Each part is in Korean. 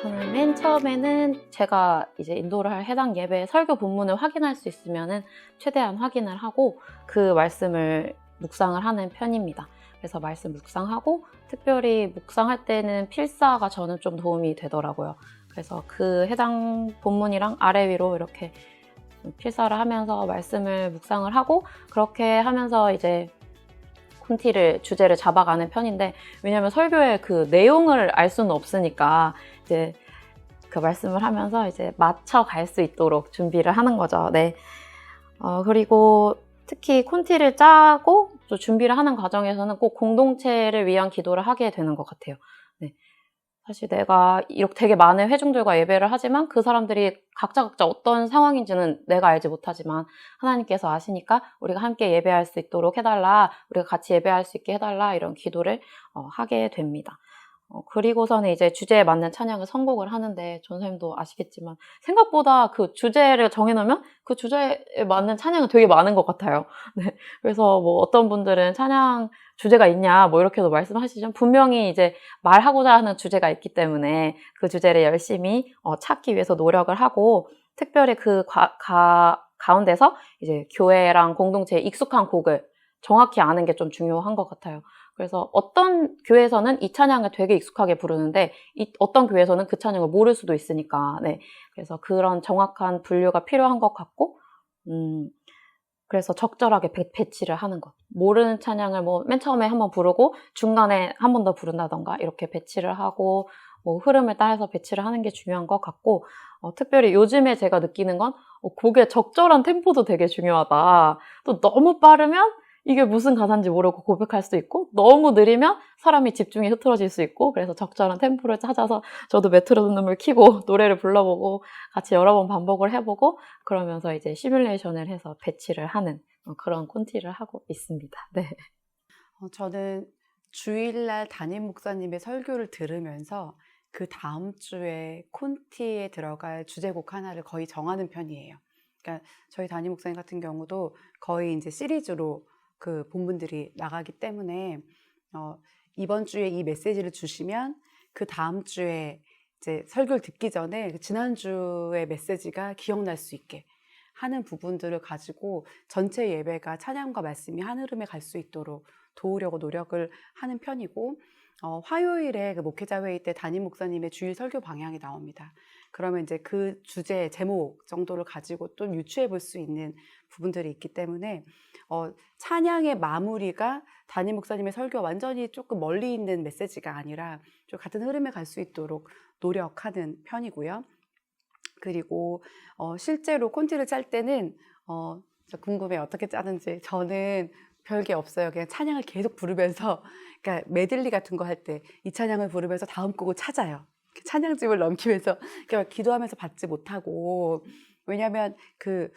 저는 맨 처음에는 제가 이제 인도를 할 해당 예배 설교 본문을 확인할 수 있으면은 최대한 확인을 하고 그 말씀을 묵상을 하는 편입니다. 그래서 말씀 묵상하고 특별히 묵상할 때는 필사가 저는 좀 도움이 되더라고요. 그래서 그 해당 본문이랑 아래 위로 이렇게 필사를 하면서 말씀을 묵상을 하고 그렇게 하면서 이제 주제를 잡아가는 편인데, 왜냐면 설교의 그 내용을 알 수는 없으니까 이제 그 말씀을 하면서 이제 맞춰갈 수 있도록 준비를 하는 거죠. 네. 그리고 특히 콘티를 짜고 또 준비를 하는 과정에서는 꼭 공동체를 위한 기도를 하게 되는 것 같아요. 네. 사실 내가 이렇게 되게 많은 회중들과 예배를 하지만 그 사람들이 각자 어떤 상황인지는 내가 알지 못하지만 하나님께서 아시니까 우리가 함께 예배할 수 있도록 해달라, 우리가 같이 예배할 수 있게 해달라, 이런 기도를 하게 됩니다. 그리고서는 이제 주제에 맞는 찬양을 선곡을 하는데, 전사님도 아시겠지만 생각보다 그 주제를 정해놓으면 그 주제에 맞는 찬양은 되게 많은 것 같아요. 네. 그래서 뭐 어떤 분들은 찬양 주제가 있냐 뭐 이렇게도 말씀하시지만, 분명히 이제 말하고자 하는 주제가 있기 때문에 그 주제를 열심히 찾기 위해서 노력을 하고, 특별히 그 가운데서 이제 교회랑 공동체에 익숙한 곡을 정확히 아는 게 좀 중요한 것 같아요. 그래서 어떤 교회에서는 이 찬양을 되게 익숙하게 부르는데 어떤 교회에서는 그 찬양을 모를 수도 있으니까, 네. 그래서 그런 정확한 분류가 필요한 것 같고, 그래서 적절하게 배치를 하는 것. 모르는 찬양을 뭐 맨 처음에 한번 부르고 중간에 한 번 더 부른다던가 이렇게 배치를 하고, 뭐 흐름을 따라서 배치를 하는 게 중요한 것 같고, 특별히 요즘에 제가 느끼는 건 곡의 적절한 템포도 되게 중요하다. 또 너무 빠르면 이게 무슨 가사인지 모르고 고백할 수도 있고, 너무 느리면 사람이 집중이 흐트러질 수 있고, 그래서 적절한 템포를 찾아서 저도 메트로놈을 켜고 노래를 불러보고 같이 여러 번 반복을 해보고, 그러면서 이제 시뮬레이션을 해서 배치를 하는 그런 콘티를 하고 있습니다. 네. 저는 주일날 담임 목사님의 설교를 들으면서 그 다음 주에 콘티에 들어갈 주제곡 하나를 거의 정하는 편이에요. 그러니까 저희 담임 목사님 같은 경우도 거의 이제 시리즈로 그 본문들이 나가기 때문에 이번 주에 이 메시지를 주시면 그 다음 주에 이제 설교를 듣기 전에 지난주의 메시지가 기억날 수 있게 하는 부분들을 가지고 전체 예배가 찬양과 말씀이 한 흐름에 갈 수 있도록 도우려고 노력을 하는 편이고, 화요일에 그 목회자 회의 때 담임 목사님의 주일 설교 방향이 나옵니다. 그러면 이제 그 주제 제목 정도를 가지고 또 유추해 볼 수 있는 부분들이 있기 때문에 찬양의 마무리가 담임 목사님의 설교와 완전히 조금 멀리 있는 메시지가 아니라 좀 같은 흐름에 갈 수 있도록 노력하는 편이고요. 그리고 실제로 콘티를 짤 때는 궁금해요. 어떻게 짜는지. 저는 별게 없어요. 그냥 찬양을 계속 부르면서, 그러니까 메들리 같은 거 할 때 이 찬양을 부르면서 다음 곡을 찾아요. 찬양집을 넘기면서 그러니까 기도하면서 받지 못하고, 왜냐하면 그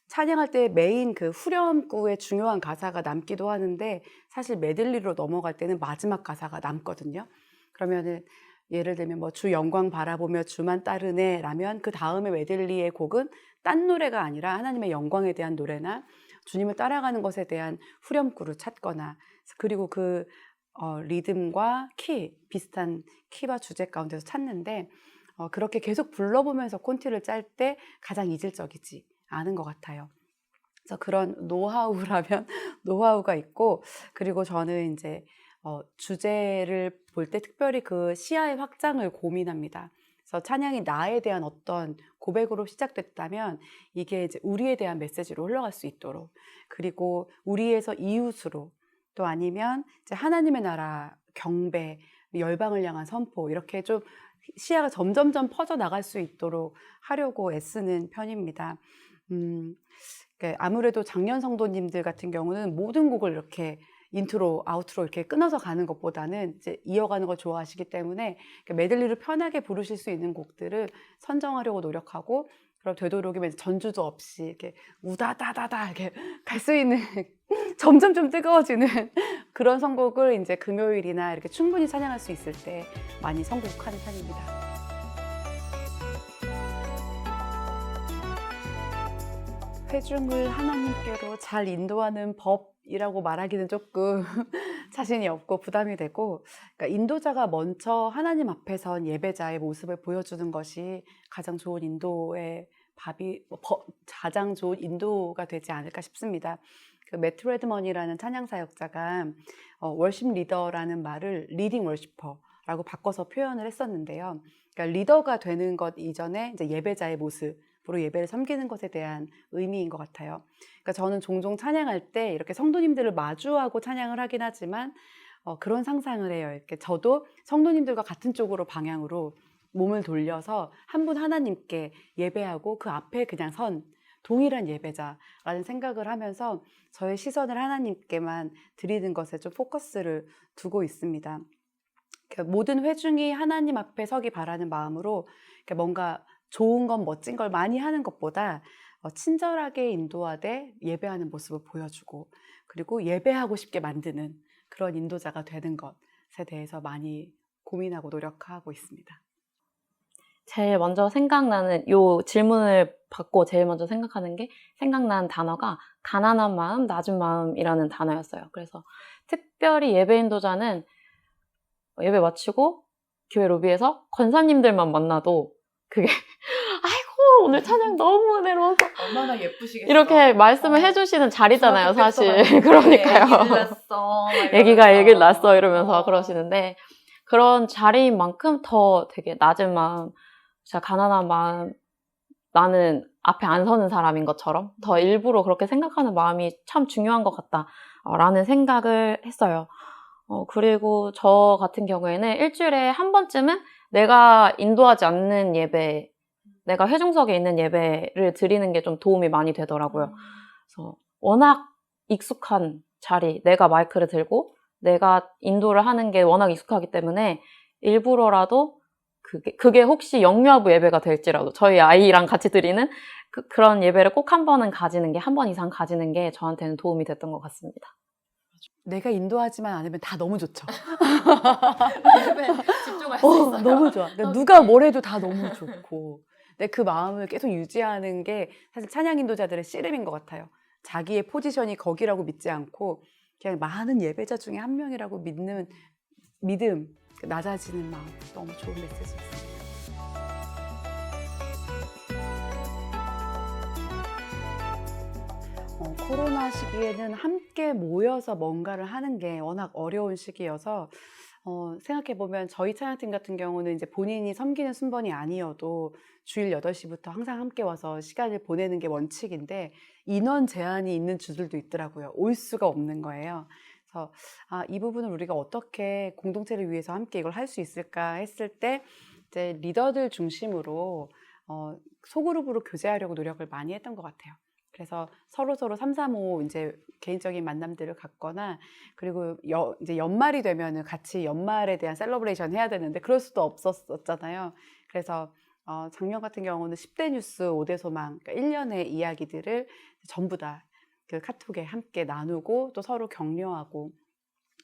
찬양할 때 메인 그 후렴구의 중요한 가사가 남기도 하는데, 사실 메들리로 넘어갈 때는 마지막 가사가 남거든요. 그러면은 예를 들면 뭐 주 영광 바라보며 주만 따르네 라면 그 다음에 메들리의 곡은 딴 노래가 아니라 하나님의 영광에 대한 노래나 주님을 따라가는 것에 대한 후렴구를 찾거나, 그리고 그 리듬과 비슷한 키와 주제 가운데서 찾는데, 그렇게 계속 불러보면서 콘티를 짤 때 가장 이질적이지 않은 것 같아요. 그래서 그런 노하우라면 노하우가 있고, 그리고 저는 이제 주제를 볼 때 특별히 그 시야의 확장을 고민합니다. 그래서 찬양이 나에 대한 어떤 고백으로 시작됐다면 이게 이제 우리에 대한 메시지로 흘러갈 수 있도록, 그리고 우리에서 이웃으로, 또 아니면 이제 하나님의 나라 경배, 열방을 향한 선포, 이렇게 좀 시야가 점점점 퍼져나갈 수 있도록 하려고 애쓰는 편입니다. 아무래도 작년 성도님들 같은 경우는 모든 곡을 이렇게 인트로, 아우트로 이렇게 끊어서 가는 것보다는 이제 이어가는 걸 좋아하시기 때문에 메들리를 편하게 부르실 수 있는 곡들을 선정하려고 노력하고, 그럼 되도록이면 전주도 없이 이렇게 우다다다다 이렇게 갈 수 있는 점점 좀 뜨거워지는 그런 선곡을 이제 금요일이나 이렇게 충분히 찬양할 수 있을 때 많이 선곡하는 편입니다. 회중을 하나님께로 잘 인도하는 법이라고 말하기는 조금 자신이 없고 부담이 되고, 그러니까 인도자가 먼저 하나님 앞에 선 예배자의 모습을 보여주는 것이 가장 좋은 인도의 가장 좋은 인도가 되지 않을까 싶습니다. 그 매트 레드먼이라는 찬양 사역자가 월십 리더라는 말을 리딩 월시퍼라고 바꿔서 표현을 했었는데요. 그러니까 리더가 되는 것 이전에 이제 예배자의 모습으로 예배를 섬기는 것에 대한 의미인 것 같아요. 그러니까 저는 종종 찬양할 때 이렇게 성도님들을 마주하고 찬양을 하긴 하지만 그런 상상을 해요. 이렇게 저도 성도님들과 같은 쪽으로 방향으로 몸을 돌려서 한 분 하나님께 예배하고 그 앞에 그냥 선 동일한 예배자라는 생각을 하면서 저의 시선을 하나님께만 드리는 것에 좀 포커스를 두고 있습니다. 모든 회중이 하나님 앞에 서기 바라는 마음으로 뭔가 좋은 것, 멋진 걸 많이 하는 것보다 친절하게 인도하되 예배하는 모습을 보여주고, 그리고 예배하고 싶게 만드는 그런 인도자가 되는 것에 대해서 많이 고민하고 노력하고 있습니다. 제일 먼저 생각나는, 요 질문을 받고 제일 먼저 생각난 단어가 가난한 마음, 낮은 마음이라는 단어였어요. 그래서 특별히 예배 인도자는 예배 마치고 교회 로비에서 권사님들만 만나도 그게 아이고 오늘 찬양 너무 은혜로워서 얼마나 예쁘시겠어. 이렇게 말씀을 해주시는 자리잖아요, 사실. 그러니까요. 애기를 낳았어. 애기가 애기를 낳았어 이러면서 그러시는데, 그런 자리인 만큼 더 되게 낮은 마음, 진짜 가난한 마음, 나는 앞에 안 서는 사람인 것처럼 더 일부러 그렇게 생각하는 마음이 참 중요한 것 같다라는 생각을 했어요. 그리고 저 같은 경우에는 일주일에 한 번쯤은 내가 인도하지 않는 예배, 내가 회중석에 있는 예배를 드리는 게 좀 도움이 많이 되더라고요. 그래서 워낙 익숙한 자리, 내가 마이크를 들고 내가 인도를 하는 게 워낙 익숙하기 때문에 일부러라도 그게 혹시 영유아부 예배가 될지라도 저희 아이랑 같이 드리는 그런 예배를 꼭 한 번 이상 가지는 게 저한테는 도움이 됐던 것 같습니다. 내가 인도하지만 않으면 다 너무 좋죠. 예배에 집중할 수 있어요. 너무 좋아. 누가 뭘 해도 다 너무 좋고. 근데 그 마음을 계속 유지하는 게 사실 찬양 인도자들의 씨름인 것 같아요. 자기의 포지션이 거기라고 믿지 않고 그냥 많은 예배자 중에 한 명이라고 믿는 믿음, 낮아지는 마음, 너무 좋은 메시지였습니다. 코로나 시기에는 함께 모여서 뭔가를 하는 게 워낙 어려운 시기여서 생각해보면 저희 찬양팀 같은 경우는 이제 본인이 섬기는 순번이 아니어도 주일 8시부터 항상 함께 와서 시간을 보내는 게 원칙인데 인원 제한이 있는 주들도 있더라고요. 올 수가 없는 거예요. 그래서 이 부분을 우리가 어떻게 공동체를 위해서 함께 이걸 할 수 있을까 했을 때 이제 리더들 중심으로 소그룹으로 교제하려고 노력을 많이 했던 것 같아요. 그래서 서로 3, 4, 5 이제 개인적인 만남들을 갖거나, 그리고 이제 연말이 되면은 같이 연말에 대한 셀러브레이션 해야 되는데 그럴 수도 없었잖아요. 그래서 작년 같은 경우는 10대 뉴스 5대 소망, 그러니까 1년의 이야기들을 전부 다 그 카톡에 함께 나누고 또 서로 격려하고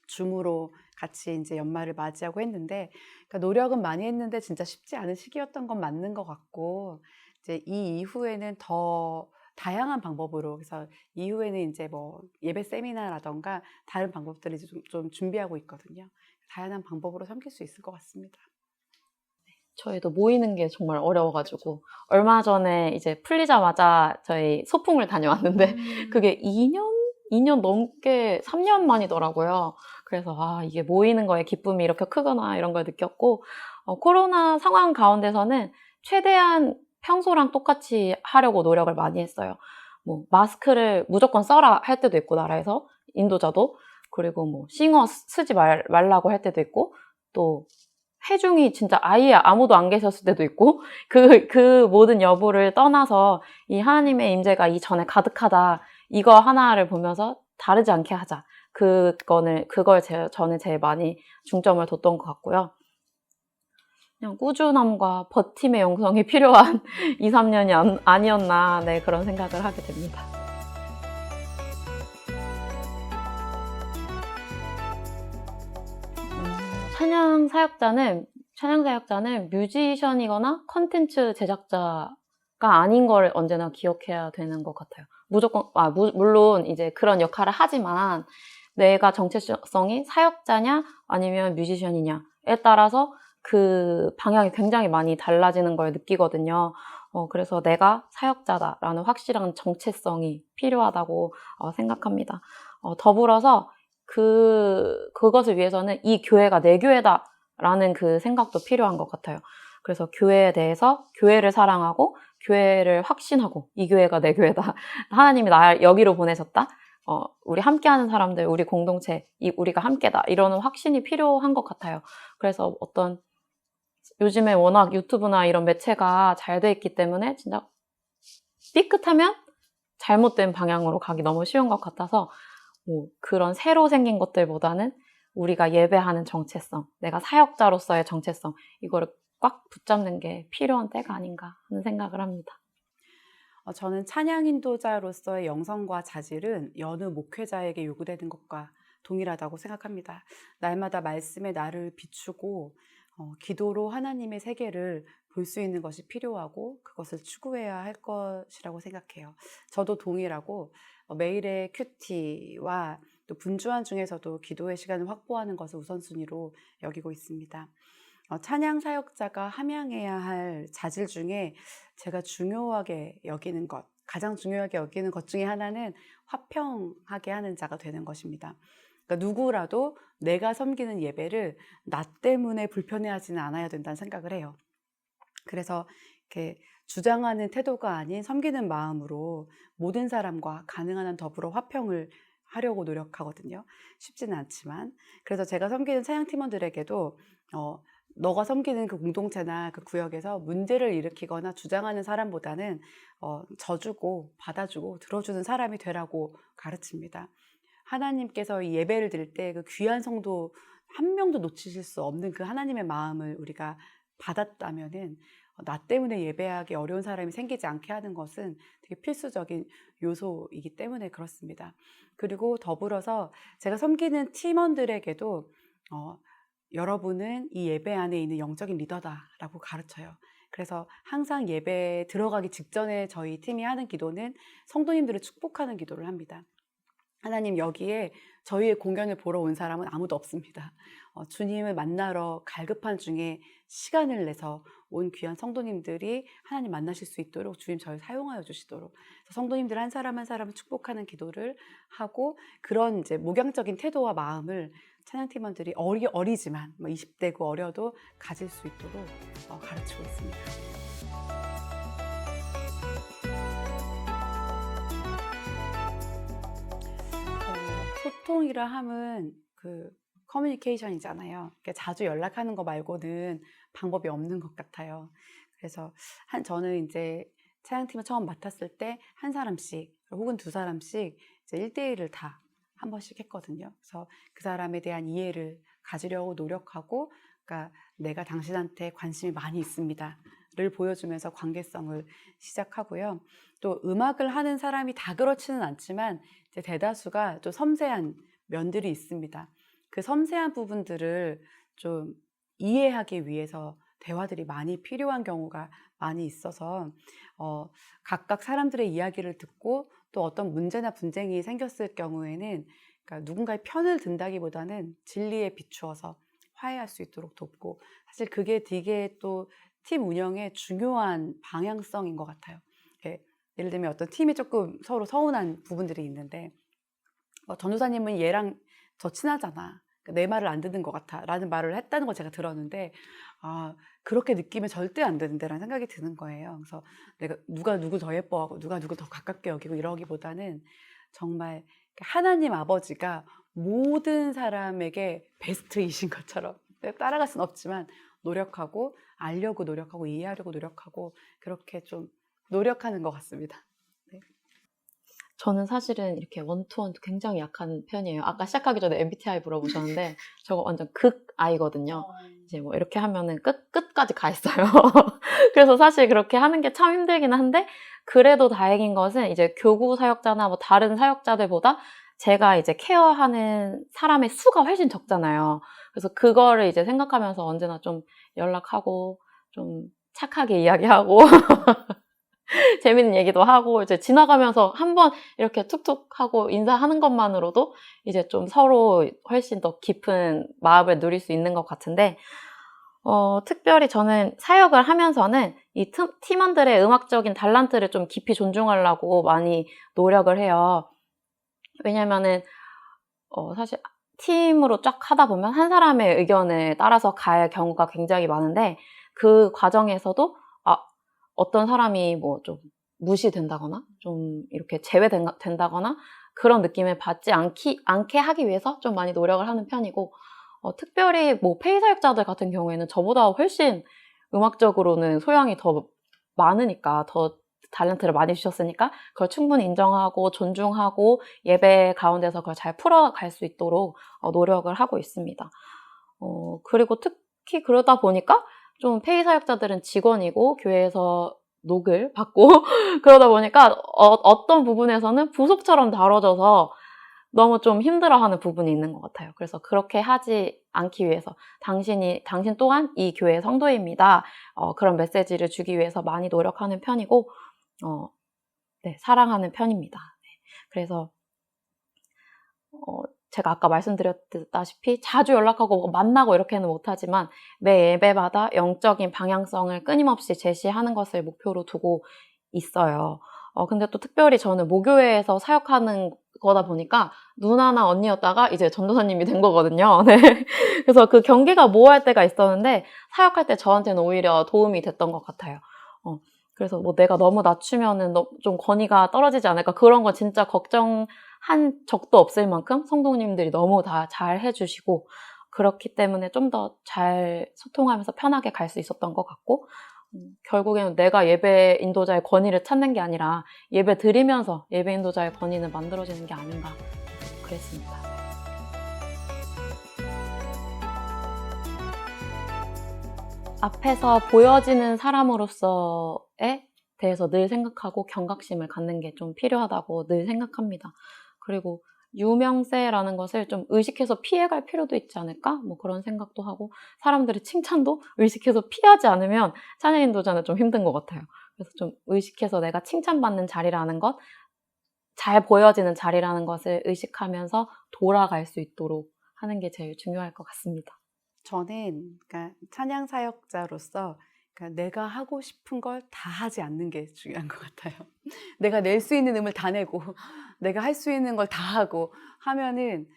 줌으로 같이 이제 연말을 맞이하고 했는데, 그러니까 노력은 많이 했는데 진짜 쉽지 않은 시기였던 건 맞는 것 같고, 이제 이 이후에는 더 다양한 방법으로, 그래서 이후에는 이제 뭐 예배 세미나라던가 다른 방법들을 이제 좀 준비하고 있거든요. 다양한 방법으로 섬길 수 있을 것 같습니다. 저희도 모이는 게 정말 어려워가지고 얼마 전에 이제 풀리자마자 저희 소풍을 다녀왔는데 그게 2년 넘게 3년 만이더라고요. 그래서 이게 모이는 거에 기쁨이 이렇게 크구나 이런 걸 느꼈고, 코로나 상황 가운데서는 최대한 평소랑 똑같이 하려고 노력을 많이 했어요. 뭐 마스크를 무조건 써라 할 때도 있고, 나라에서 인도자도, 그리고 뭐 싱어 쓰지 말라고 할 때도 있고, 또 회중이 진짜 아예 아무도 안 계셨을 때도 있고, 그 모든 여부를 떠나서 이 하나님의 임재가 이전에 가득하다, 이거 하나를 보면서 다르지 않게 하자. 저는 제일 많이 중점을 뒀던 것 같고요. 그냥 꾸준함과 버팀의 영성이 필요한 2, 3년이 아니었나, 네, 그런 생각을 하게 됩니다. 찬양 사역자는 뮤지션이거나 컨텐츠 제작자가 아닌 걸 언제나 기억해야 되는 것 같아요. 무조건, 물론 이제 그런 역할을 하지만 내가 정체성이 사역자냐 아니면 뮤지션이냐에 따라서 그 방향이 굉장히 많이 달라지는 걸 느끼거든요. 그래서 내가 사역자다라는 확실한 정체성이 필요하다고 생각합니다. 더불어서 그것을 위해서는 이 교회가 내 교회다라는 그 생각도 필요한 것 같아요. 그래서 교회에 대해서 교회를 사랑하고 교회를 확신하고 이 교회가 내 교회다. 하나님이 날 여기로 보내셨다. 우리 함께하는 사람들, 우리 공동체, 우리가 함께다. 이런 확신이 필요한 것 같아요. 그래서 요즘에 워낙 유튜브나 이런 매체가 잘 돼 있기 때문에 진짜 삐끗하면 잘못된 방향으로 가기 너무 쉬운 것 같아서 그런 새로 생긴 것들보다는 우리가 예배하는 정체성, 내가 사역자로서의 정체성, 이거를 꽉 붙잡는 게 필요한 때가 아닌가 하는 생각을 합니다. 저는 찬양 인도자로서의 영성과 자질은 여느 목회자에게 요구되는 것과 동일하다고 생각합니다. 날마다 말씀에 나를 비추고 기도로 하나님의 세계를 볼 수 있는 것이 필요하고 그것을 추구해야 할 것이라고 생각해요. 저도 동일하고 매일의 큐티와 또 분주한 중에서도 기도의 시간을 확보하는 것을 우선순위로 여기고 있습니다. 찬양 사역자가 함양해야 할 자질 중에 제가 중요하게 여기는 것, 가장 중요하게 여기는 것 중에 하나는 화평하게 하는 자가 되는 것입니다. 그러니까 누구라도 내가 섬기는 예배를 나 때문에 불편해하지는 않아야 된다는 생각을 해요. 그래서 이렇게 주장하는 태도가 아닌 섬기는 마음으로 모든 사람과 가능한 한 더불어 화평을 하려고 노력하거든요. 쉽지는 않지만. 그래서 제가 섬기는 찬양 팀원들에게도 너가 섬기는 그 공동체나 그 구역에서 문제를 일으키거나 주장하는 사람보다는 져주고 받아주고 들어주는 사람이 되라고 가르칩니다. 하나님께서 이 예배를 드릴 때 그 귀한 성도 한 명도 놓치실 수 없는 그 하나님의 마음을 우리가 받았다면은 나 때문에 예배하기 어려운 사람이 생기지 않게 하는 것은 되게 필수적인 요소이기 때문에 그렇습니다. 그리고 더불어서 제가 섬기는 팀원들에게도 여러분은 이 예배 안에 있는 영적인 리더다라고 가르쳐요. 그래서 항상 예배에 들어가기 직전에 저희 팀이 하는 기도는 성도님들을 축복하는 기도를 합니다. 하나님, 여기에 저희의 공연을 보러 온 사람은 아무도 없습니다. 주님을 만나러 갈급한 중에 시간을 내서 온 귀한 성도님들이 하나님 만나실 수 있도록 주님 저를 사용하여 주시도록 성도님들 한 사람 한 사람을 축복하는 기도를 하고 그런 이제 목양적인 태도와 마음을 찬양팀원들이 어리지만 20대고 어려도 가질 수 있도록 가르치고 있습니다. 소통이라 함은 그 커뮤니케이션이잖아요. 자주 연락하는 거 말고는 방법이 없는 것 같아요. 그래서 저는 이제 찬양팀을 처음 맡았을 때 한 사람씩 혹은 두 사람씩 이제 1대1을 다 한 번씩 했거든요. 그래서 그 사람에 대한 이해를 가지려고 노력하고, 그러니까 내가 당신한테 관심이 많이 있습니다를 보여주면서 관계성을 시작하고요. 또 음악을 하는 사람이 다 그렇지는 않지만 이제 대다수가 좀 섬세한 면들이 있습니다. 그 섬세한 부분들을 좀 이해하기 위해서 대화들이 많이 필요한 경우가 많이 있어서 각각 사람들의 이야기를 듣고 또 어떤 문제나 분쟁이 생겼을 경우에는 그러니까 누군가의 편을 든다기보다는 진리에 비추어서 화해할 수 있도록 돕고, 사실 그게 되게 또 팀 운영의 중요한 방향성인 것 같아요. 예를 들면 어떤 팀이 조금 서로 서운한 부분들이 있는데 전도사님은 얘랑 저 친하잖아, 내 말을 안 듣는 것 같아 라는 말을 했다는 걸 제가 들었는데 그렇게 느끼면 절대 안 되는데 라는 생각이 드는 거예요. 그래서 내가 누가 누구 더 예뻐하고 누가 누구 더 가깝게 여기고 이러기보다는 정말 하나님 아버지가 모든 사람에게 베스트이신 것처럼 따라갈 수는 없지만 노력하고 알려고 노력하고 이해하려고 노력하고 그렇게 좀 노력하는 것 같습니다. 네. 저는 사실은 이렇게 원투원 굉장히 약한 편이에요. 아까 시작하기 전에 MBTI 물어보셨는데 저거 완전 극 I거든요. 이제 뭐 이렇게 하면은 끝까지 가 있어요. 그래서 사실 그렇게 하는 게 참 힘들긴 한데, 그래도 다행인 것은 이제 교구 사역자나 뭐 다른 사역자들보다 제가 이제 케어하는 사람의 수가 훨씬 적잖아요. 그래서 그거를 이제 생각하면서 언제나 좀 연락하고 좀 착하게 이야기하고 재밌는 얘기도 하고 이제 지나가면서 한번 이렇게 툭툭 하고 인사하는 것만으로도 이제 좀 서로 훨씬 더 깊은 마음을 누릴 수 있는 것 같은데 특별히 저는 사역을 하면서는 이 팀원들의 음악적인 달란트를 좀 깊이 존중하려고 많이 노력을 해요. 왜냐면은 사실 팀으로 쫙 하다 보면 한 사람의 의견을 따라서 갈 경우가 굉장히 많은데 그 과정에서도 어떤 사람이 뭐 좀 무시된다거나 좀 이렇게 제외된다거나 그런 느낌을 받지 않게 하기 위해서 좀 많이 노력을 하는 편이고 특별히 뭐 페이 사역자들 같은 경우에는 저보다 훨씬 음악적으로는 소양이 더 많으니까 더 탤런트를 많이 주셨으니까 그걸 충분히 인정하고 존중하고 예배 가운데서 그걸 잘 풀어갈 수 있도록 노력을 하고 있습니다. 그리고 특히 그러다 보니까 좀 페이 사역자들은 직원이고 교회에서 녹을 받고 그러다 보니까 어떤 부분에서는 부속처럼 다뤄져서 너무 좀 힘들어하는 부분이 있는 것 같아요. 그래서 그렇게 하지 않기 위해서 당신 또한 이 교회의 성도입니다. 그런 메시지를 주기 위해서 많이 노력하는 편이고 네, 사랑하는 편입니다. 네, 그래서 제가 아까 말씀드렸다시피 자주 연락하고 만나고 이렇게는 못하지만 매 예배마다 영적인 방향성을 끊임없이 제시하는 것을 목표로 두고 있어요. 근데 또 특별히 저는 모교회에서 사역하는 거다 보니까 누나나 언니였다가 이제 전도사님이 된 거거든요. 네. 그래서 그 경계가 모호할 때가 있었는데 사역할 때 저한테는 오히려 도움이 됐던 것 같아요. 그래서 뭐 내가 너무 낮추면은 좀 권위가 떨어지지 않을까 그런 거 진짜 걱정한 적도 없을 만큼 성도님들이 너무 다 잘 해주시고 그렇기 때문에 좀 더 잘 소통하면서 편하게 갈 수 있었던 것 같고 결국에는 내가 예배 인도자의 권위를 찾는 게 아니라 예배 드리면서 예배 인도자의 권위는 만들어지는 게 아닌가 그랬습니다. 앞에서 보여지는 사람으로서에 대해서 늘 생각하고 경각심을 갖는 게 좀 필요하다고 늘 생각합니다. 그리고 유명세라는 것을 좀 의식해서 피해갈 필요도 있지 않을까? 뭐 그런 생각도 하고 사람들의 칭찬도 의식해서 피하지 않으면 찬양 인도자는 좀 힘든 것 같아요. 그래서 좀 의식해서 내가 칭찬받는 자리라는 것, 잘 보여지는 자리라는 것을 의식하면서 돌아갈 수 있도록 하는 게 제일 중요할 것 같습니다. 저는 그러니까 찬양 사역자로서 그러니까 내가 하고 싶은 걸 다 하지 않는 게 중요한 것 같아요. 내가 낼 수 있는 음을 다 내고 내가 할 수 있는 걸 다 하고 하면은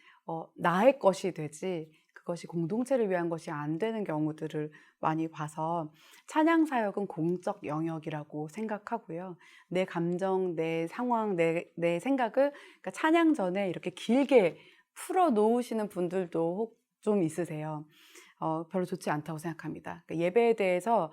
나의 것이 되지 그것이 공동체를 위한 것이 안 되는 경우들을 많이 봐서 찬양 사역은 공적 영역이라고 생각하고요. 내 감정, 내 상황, 내 생각을 그러니까 찬양 전에 이렇게 길게 풀어 놓으시는 분들도 좀 있으세요. 별로 좋지 않다고 생각합니다. 그러니까 예배에 대해서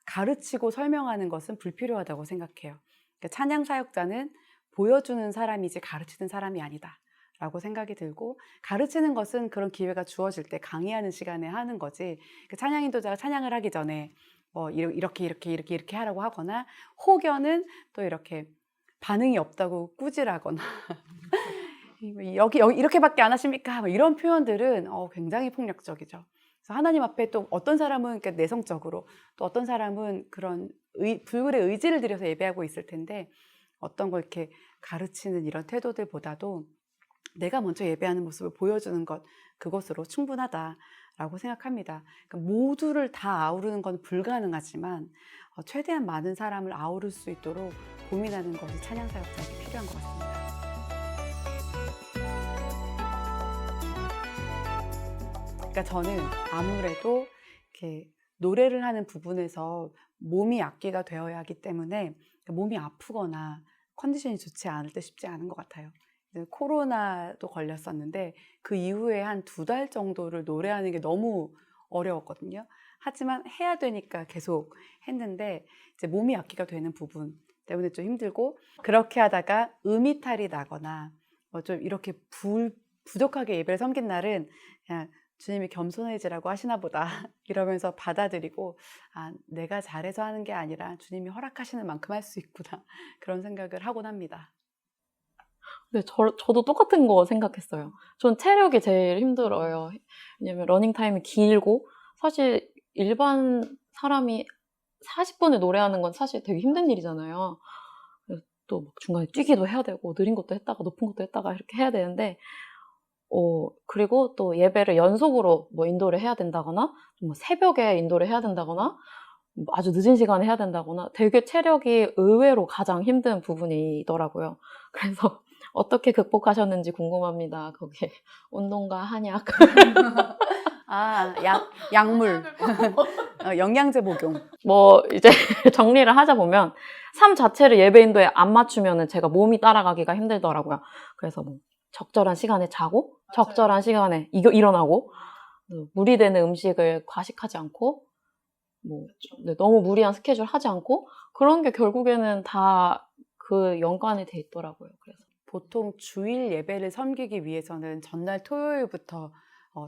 가르치고 설명하는 것은 불필요하다고 생각해요. 그러니까 찬양 사역자는 보여주는 사람이지 가르치는 사람이 아니다 라고 생각이 들고 가르치는 것은 그런 기회가 주어질 때 강의하는 시간에 하는 거지 그러니까 찬양 인도자가 찬양을 하기 전에 이렇게 하라고 하거나 혹여는 또 이렇게 반응이 없다고 꾸질하거나 여기 이렇게밖에 안 하십니까? 이런 표현들은 굉장히 폭력적이죠. 그래서 하나님 앞에 또 어떤 사람은 내성적으로 또 어떤 사람은 그런 불굴의 의지를 들여서 예배하고 있을 텐데 어떤 걸 이렇게 가르치는 이런 태도들보다도 내가 먼저 예배하는 모습을 보여주는 것 그것으로 충분하다라고 생각합니다. 그러니까 모두를 다 아우르는 건 불가능하지만 최대한 많은 사람을 아우를 수 있도록 고민하는 것이 찬양 사역자에게 필요한 것 같습니다. 그러니까 저는 아무래도 이렇게 노래를 하는 부분에서 몸이 악기가 되어야 하기 때문에 몸이 아프거나 컨디션이 좋지 않을 때 쉽지 않은 것 같아요. 코로나도 걸렸었는데 그 이후에 한 2달 정도를 노래하는 게 너무 어려웠거든요. 하지만 해야 되니까 계속 했는데 이제 몸이 악기가 되는 부분 때문에 좀 힘들고 그렇게 하다가 음이탈이 나거나 좀 이렇게 부족하게 예배를 섬긴 날은 그냥 주님이 겸손해지라고 하시나 보다 이러면서 받아들이고 내가 잘해서 하는 게 아니라 주님이 허락하시는 만큼 할 수 있구나 그런 생각을 하곤 합니다. 네, 저도 똑같은 거 생각했어요. 전 체력이 제일 힘들어요. 왜냐면 러닝타임이 길고 사실 일반 사람이 40분을 노래하는 건 사실 되게 힘든 일이잖아요. 그래서 또 막 중간에 뛰기도 해야 되고 느린 것도 했다가 높은 것도 했다가 이렇게 해야 되는데 그리고 또 예배를 연속으로 뭐 인도를 해야 된다거나 뭐 새벽에 인도를 해야 된다거나 뭐 아주 늦은 시간에 해야 된다거나 되게 체력이 의외로 가장 힘든 부분이더라고요. 그래서 어떻게 극복하셨는지 궁금합니다. 거기에 운동과 한약. 약물, 영양제 복용. 뭐 이제 정리를 하자 보면 삶 자체를 예배 인도에 안 맞추면은 제가 몸이 따라가기가 힘들더라고요. 그래서 뭐 적절한 시간에 자고 적절한 시간에 일어나고 무리 되는 음식을 과식하지 않고 뭐 너무 무리한 스케줄 하지 않고 그런 게 결국에는 다 그 연관이 돼 있더라고요. 그래서 보통 주일 예배를 섬기기 위해서는 전날 토요일부터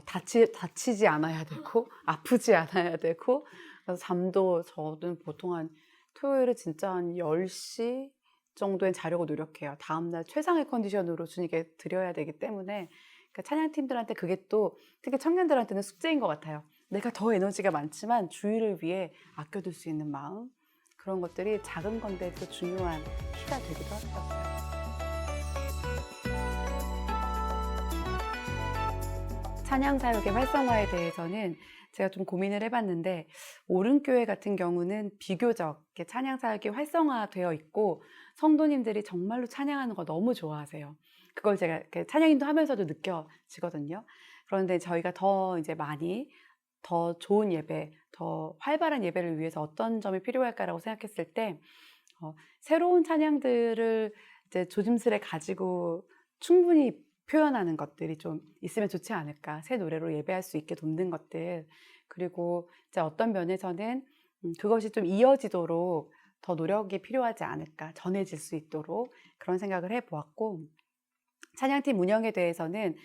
다치지 않아야 되고 아프지 않아야 되고 그래서 잠도 저는 보통 한 토요일에 진짜 한 10시 정도엔 자려고 노력해요. 다음날 최상의 컨디션으로 주님께 드려야 되기 때문에 그러니까 찬양팀들한테 그게 또 특히 청년들한테는 숙제인 것 같아요. 내가 더 에너지가 많지만 주일을 위해 아껴둘 수 있는 마음 그런 것들이 작은 건데도 중요한 키가 되기도 하더라고요. 찬양 사역의 활성화에 대해서는 제가 좀 고민을 해봤는데 오른교회 같은 경우는 비교적 찬양 사역이 활성화되어 있고 성도님들이 정말로 찬양하는 거 너무 좋아하세요. 그걸 제가 찬양인도 하면서도 느껴지거든요. 그런데 저희가 더 이제 많이 더 좋은 예배, 더 활발한 예배를 위해서 어떤 점이 필요할까라고 생각했을 때 새로운 찬양들을 이제 조심스레 가지고 충분히 표현하는 것들이 좀 있으면 좋지 않을까. 새 노래로 예배할 수 있게 돕는 것들. 그리고 이제 어떤 면에서는 그것이 좀 이어지도록 더 노력이 필요하지 않을까. 전해질 수 있도록 그런 생각을 해보았고 찬양팀 운영에 대해서는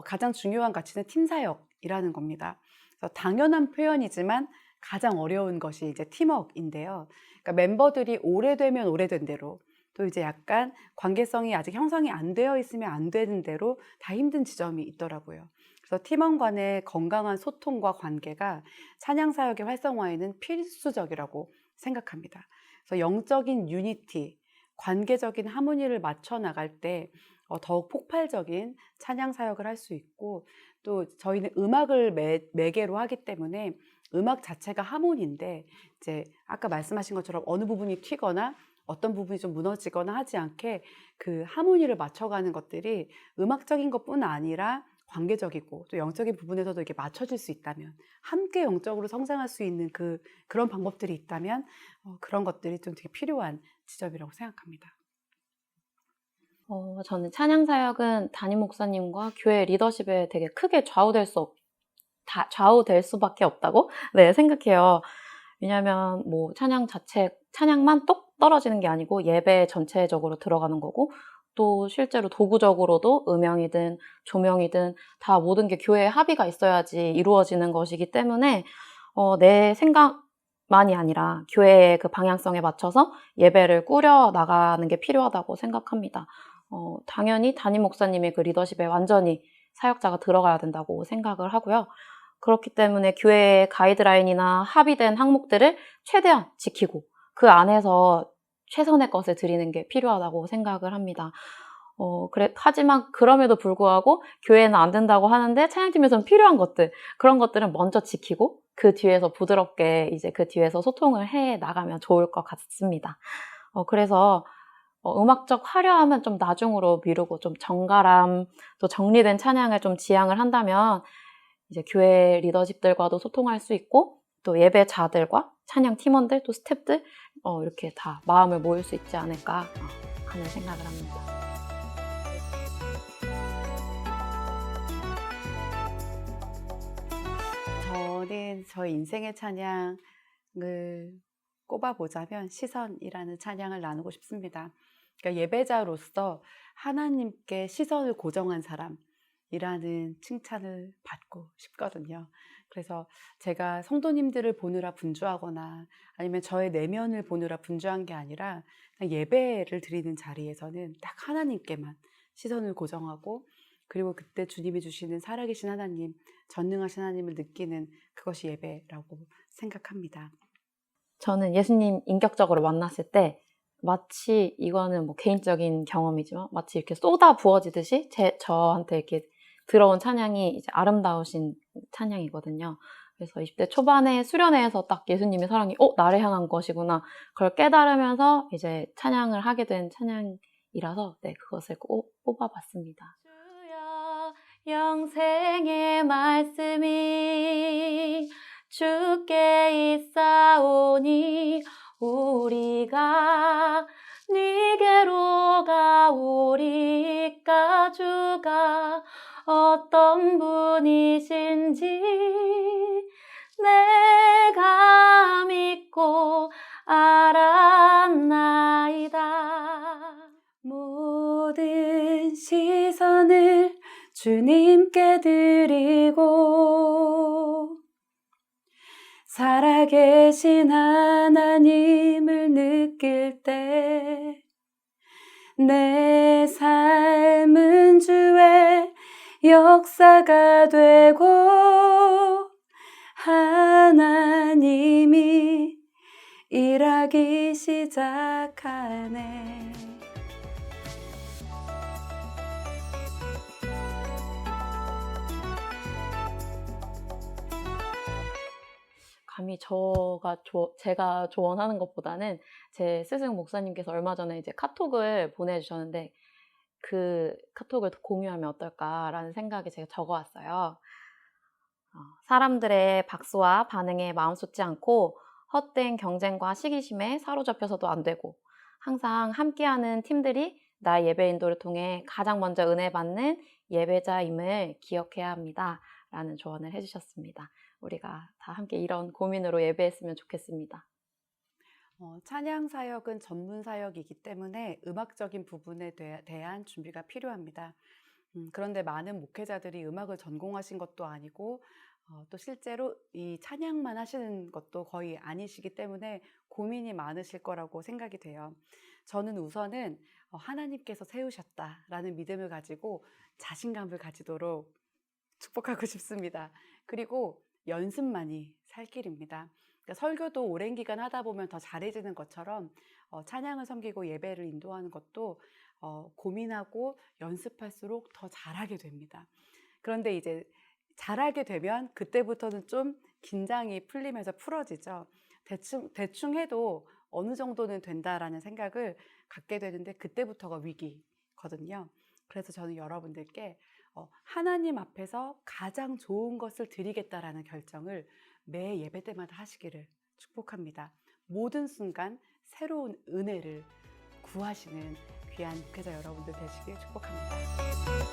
가장 중요한 가치는 팀사역이라는 겁니다. 그래서 당연한 표현이지만 가장 어려운 것이 이제 팀워크인데요. 그러니까 멤버들이 오래되면 오래된 대로 또 이제 약간 관계성이 아직 형성이 안 되어 있으면 안 되는 대로 다 힘든 지점이 있더라고요. 그래서 팀원 간의 건강한 소통과 관계가 찬양 사역의 활성화에는 필수적이라고 생각합니다. 그래서 영적인 유니티, 관계적인 하모니를 맞춰 나갈 때 더욱 폭발적인 찬양 사역을 할 수 있고 또 저희는 음악을 매개로 하기 때문에 음악 자체가 하모니인데 이제 아까 말씀하신 것처럼 어느 부분이 튀거나 어떤 부분이 좀 무너지거나 하지 않게 그 하모니를 맞춰가는 것들이 음악적인 것뿐 아니라 관계적이고 또 영적인 부분에서도 이렇게 맞춰질 수 있다면 함께 영적으로 성장할 수 있는 그런 방법들이 있다면 그런 것들이 좀 되게 필요한 지점이라고 생각합니다. 저는 찬양 사역은 담임 목사님과 교회 리더십에 되게 크게 좌우될 수밖에 없다고 생각해요. 왜냐하면 뭐 찬양만 똑 떨어지는 게 아니고 예배 전체적으로 들어가는 거고 또 실제로 도구적으로도 음향이든 조명이든 다 모든 게 교회에 합의가 있어야지 이루어지는 것이기 때문에 내 생각만이 아니라 교회의 그 방향성에 맞춰서 예배를 꾸려 나가는 게 필요하다고 생각합니다. 당연히 담임 목사님의 그 리더십에 완전히 사역자가 들어가야 된다고 생각을 하고요. 그렇기 때문에 교회의 가이드라인이나 합의된 항목들을 최대한 지키고 그 안에서 최선의 것을 드리는 게 필요하다고 생각을 합니다. 하지만 그럼에도 불구하고 교회는 안 된다고 하는데 찬양팀에서는 필요한 것들, 그런 것들은 먼저 지키고 그 뒤에서 부드럽게 이제 그 뒤에서 소통을 해 나가면 좋을 것 같습니다. 그래서 음악적 화려함은 좀 나중으로 미루고 좀 정갈함, 또 정리된 찬양을 좀 지향을 한다면 이제 교회 리더십들과도 소통할 수 있고 또 예배자들과 찬양 팀원들 또 스태프들 이렇게 다 마음을 모을 수 있지 않을까 하는 생각을 합니다. 저는 저의 인생의 찬양을 꼽아보자면 시선이라는 찬양을 나누고 싶습니다. 그러니까 예배자로서 하나님께 시선을 고정한 사람이라는 칭찬을 받고 싶거든요. 그래서 제가 성도님들을 보느라 분주하거나 아니면 저의 내면을 보느라 분주한 게 아니라 그냥 예배를 드리는 자리에서는 딱 하나님께만 시선을 고정하고 그리고 그때 주님이 주시는 살아계신 하나님, 전능하신 하나님을 느끼는 그것이 예배라고 생각합니다. 저는 예수님 인격적으로 만났을 때 마치 이거는 뭐 개인적인 경험이지만 마치 이렇게 쏟아 부어지듯이 저한테 이렇게 들어온 찬양이 이제 아름다우신 찬양이거든요. 그래서 20대 초반에 수련회에서 딱 예수님의 사랑이 나를 향한 것이구나. 그걸 깨달으면서 이제 찬양을 하게 된 찬양이라서 네, 그것을 꼭 뽑아봤습니다. 주여 영생의 말씀이 주께 있사오니 우리가 네게로 가오리까 주가 어떤 분이신지 내가 믿고 알았나이다. 모든 시선을 주님께 드리고 살아계신 하나님을 느낄 때 내 삶은 주의 역사가 되고 하나님이 일하기 시작하네. 감히 제가 조언하는 것보다는 제 스승 목사님께서 얼마 전에 이제 카톡을 보내주셨는데 그 카톡을 공유하면 어떨까라는 생각에 제가 적어왔어요. 사람들의 박수와 반응에 마음 쏟지 않고 헛된 경쟁과 시기심에 사로잡혀서도 안 되고 항상 함께하는 팀들이 나의 예배 인도를 통해 가장 먼저 은혜 받는 예배자임을 기억해야 합니다. 라는 조언을 해주셨습니다. 우리가 다 함께 이런 고민으로 예배했으면 좋겠습니다. 찬양 사역은 전문 사역이기 때문에 음악적인 부분에 대한 준비가 필요합니다. 그런데 많은 목회자들이 음악을 전공하신 것도 아니고 또 실제로 이 찬양만 하시는 것도 거의 아니시기 때문에 고민이 많으실 거라고 생각이 돼요. 저는 우선은 하나님께서 세우셨다라는 믿음을 가지고 자신감을 가지도록 축복하고 싶습니다. 그리고 연습만이 살 길입니다. 그러니까 설교도 오랜 기간 하다 보면 더 잘해지는 것처럼 찬양을 섬기고 예배를 인도하는 것도 고민하고 연습할수록 더 잘하게 됩니다. 그런데 이제 잘하게 되면 그때부터는 좀 긴장이 풀리면서 풀어지죠. 대충 해도 어느 정도는 된다라는 생각을 갖게 되는데 그때부터가 위기거든요. 그래서 저는 여러분들께 하나님 앞에서 가장 좋은 것을 드리겠다라는 결정을 매 예배 때마다 하시기를 축복합니다. 모든 순간 새로운 은혜를 구하시는 귀한 목회자 여러분들 되시길 축복합니다.